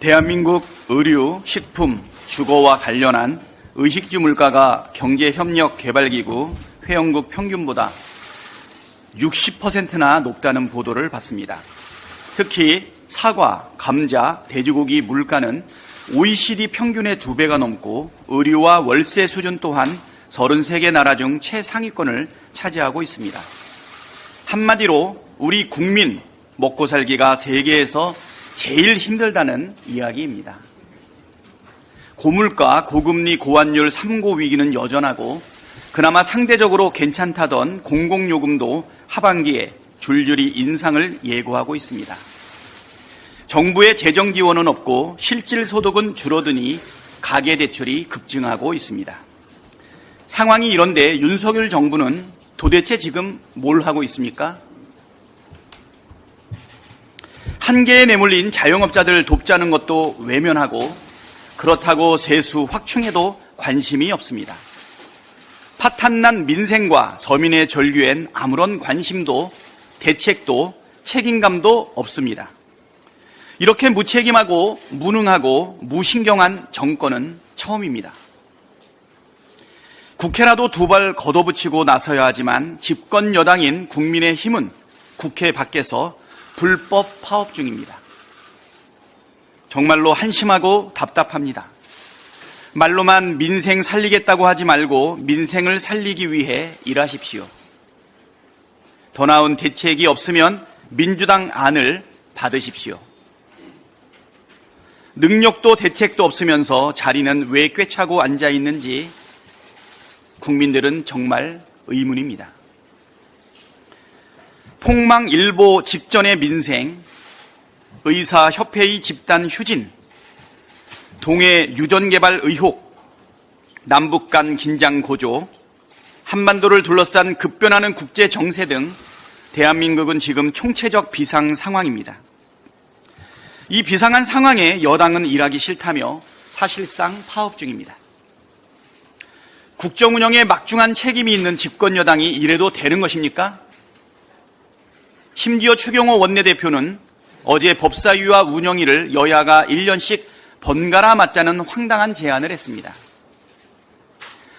대한민국 의류, 식품, 주거와 관련한 의식주 물가가 경제협력개발기구 회원국 평균보다 60%나 높다는 보도를 봤습니다. 특히 사과, 감자, 돼지고기 물가는 OECD 평균의 2배가 넘고 의류와 월세 수준 또한 33개 나라 중 최상위권을 차지하고 있습니다. 한마디로 우리 국민 먹고 살기가 세계에서 제일 힘들다는 이야기입니다. 고물가, 고금리, 고환율 3고 위기는 여전하고 그나마 상대적으로 괜찮다던 공공요금도 하반기에 줄줄이 인상을 예고하고 있습니다. 정부의 재정 지원은 없고 실질 소득은 줄어드니 가계대출이 급증하고 있습니다. 상황이 이런데 윤석열 정부는 도대체 지금 뭘 하고 있습니까? 한계에 내몰린 자영업자들 돕자는 것도 외면하고 그렇다고 세수 확충에도 관심이 없습니다. 파탄난 민생과 서민의 절규엔 아무런 관심도 대책도 책임감도 없습니다. 이렇게 무책임하고 무능하고 무신경한 정권은 처음입니다. 국회라도 2발 걷어붙이고 나서야 하지만 집권 여당인 국민의힘은 국회 밖에서 불법 파업 중입니다. 정말로 한심하고 답답합니다. 말로만 민생 살리겠다고 하지 말고 민생을 살리기 위해 일하십시오. 더 나은 대책이 없으면 민주당 안을 받으십시오. 능력도 대책도 없으면서 자리는 왜 꿰차고 앉아 있는지 국민들은 정말 의문입니다. 폭망일보 직전의 민생, 의사협회의 집단 휴진, 동해 유전개발 의혹, 남북 간 긴장 고조, 한반도를 둘러싼 급변하는 국제 정세 등 대한민국은 지금 총체적 비상 상황입니다. 이 비상한 상황에 여당은 일하기 싫다며 사실상 파업 중입니다. 국정 운영에 막중한 책임이 있는 집권 여당이 이래도 되는 것입니까? 심지어 추경호 원내대표는 어제 법사위와 운영위를 여야가 1년씩 번갈아 맡자는 황당한 제안을 했습니다.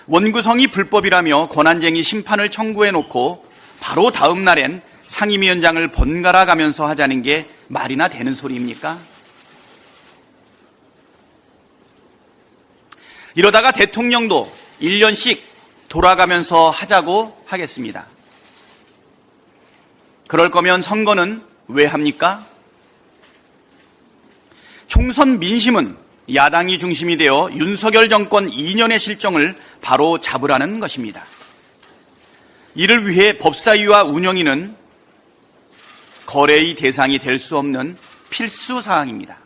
원구성이 불법이라며 권한쟁의 심판을 청구해놓고 바로 다음 날엔 상임위원장을 번갈아 가면서 하자는 게 말이나 되는 소리입니까? 이러다가 대통령도 1년씩 돌아가면서 하자고 하겠습니다. 그럴 거면 선거는 왜 합니까? 총선 민심은 야당이 중심이 되어 윤석열 정권 2년의 실정을 바로 잡으라는 것입니다. 이를 위해 법사위와 운영위는 거래의 대상이 될 수 없는 필수 사항입니다.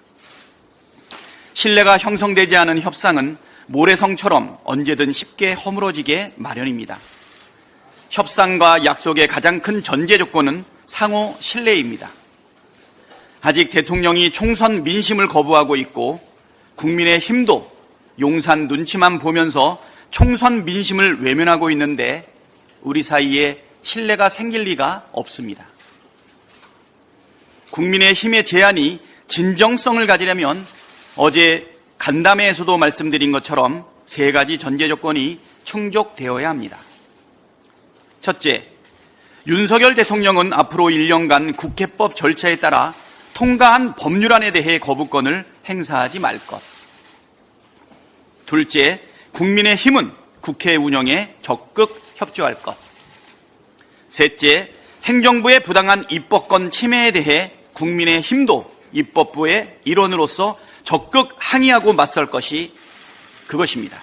신뢰가 형성되지 않은 협상은 모래성처럼 언제든 쉽게 허물어지게 마련입니다. 협상과 약속의 가장 큰 전제 조건은 상호 신뢰입니다. 아직 대통령이 총선 민심을 거부하고 있고 국민의힘도 용산 눈치만 보면서 총선 민심을 외면하고 있는데 우리 사이에 신뢰가 생길 리가 없습니다. 국민의힘의 제안이 진정성을 가지려면 어제 간담회에서도 말씀드린 것처럼 3가지 전제 조건이 충족되어야 합니다. 첫째, 윤석열 대통령은 앞으로 1년간 국회법 절차에 따라 통과한 법률안에 대해 거부권을 행사하지 말 것. 둘째, 국민의힘은 국회 운영에 적극 협조할 것. 셋째, 행정부의 부당한 입법권 침해에 대해 국민의힘도 입법부의 일원으로서 적극 항의하고 맞설 것이 그것입니다.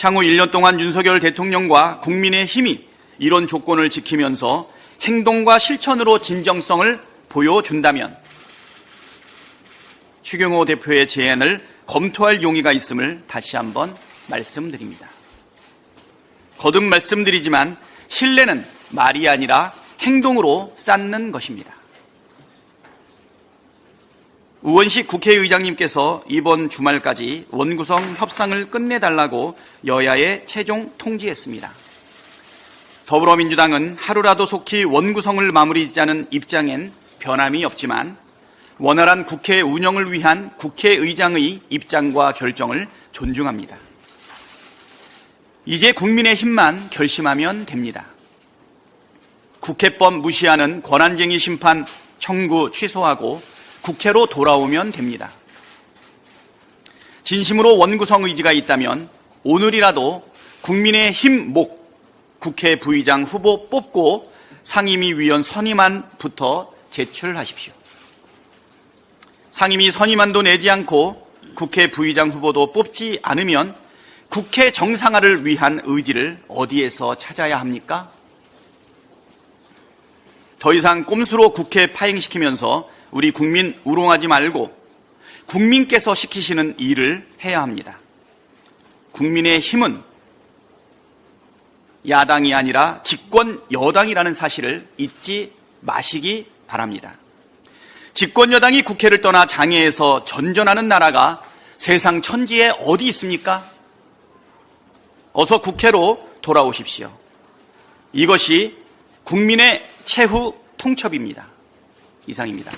향후 1년 동안 윤석열 대통령과 국민의힘이 이런 조건을 지키면서 행동과 실천으로 진정성을 보여준다면 추경호 대표의 제안을 검토할 용의가 있음을 다시 한번 말씀드립니다. 거듭 말씀드리지만 신뢰는 말이 아니라 행동으로 쌓는 것입니다. 우원식 국회의장님께서 이번 주말까지 원구성 협상을 끝내달라고 여야에 최종 통지했습니다. 더불어민주당은 하루라도 속히 원구성을 마무리 짓자는 입장엔 변함이 없지만 원활한 국회 운영을 위한 국회의장의 입장과 결정을 존중합니다. 이제 국민의 힘만 결심하면 됩니다. 국회법 무시하는 권한쟁의 심판 청구 취소하고 국회로 돌아오면 됩니다. 진심으로 원구성 의지가 있다면 오늘이라도 국민의힘 목 국회 부의장 후보 뽑고 상임위위원 선임안부터 제출하십시오. 상임위 선임안도 내지 않고 국회 부의장 후보도 뽑지 않으면 국회 정상화를 위한 의지를 어디에서 찾아야 합니까? 더 이상 꼼수로 국회 파행시키면서 우리 국민 우롱하지 말고 국민께서 시키시는 일을 해야 합니다. 국민의 힘은 야당이 아니라 집권 여당이라는 사실을 잊지 마시기 바랍니다. 집권 여당이 국회를 떠나 장애에서 전전하는 나라가 세상 천지에 어디 있습니까? 어서 국회로 돌아오십시오. 이것이 국민의 최후 통첩입니다. 이상입니다.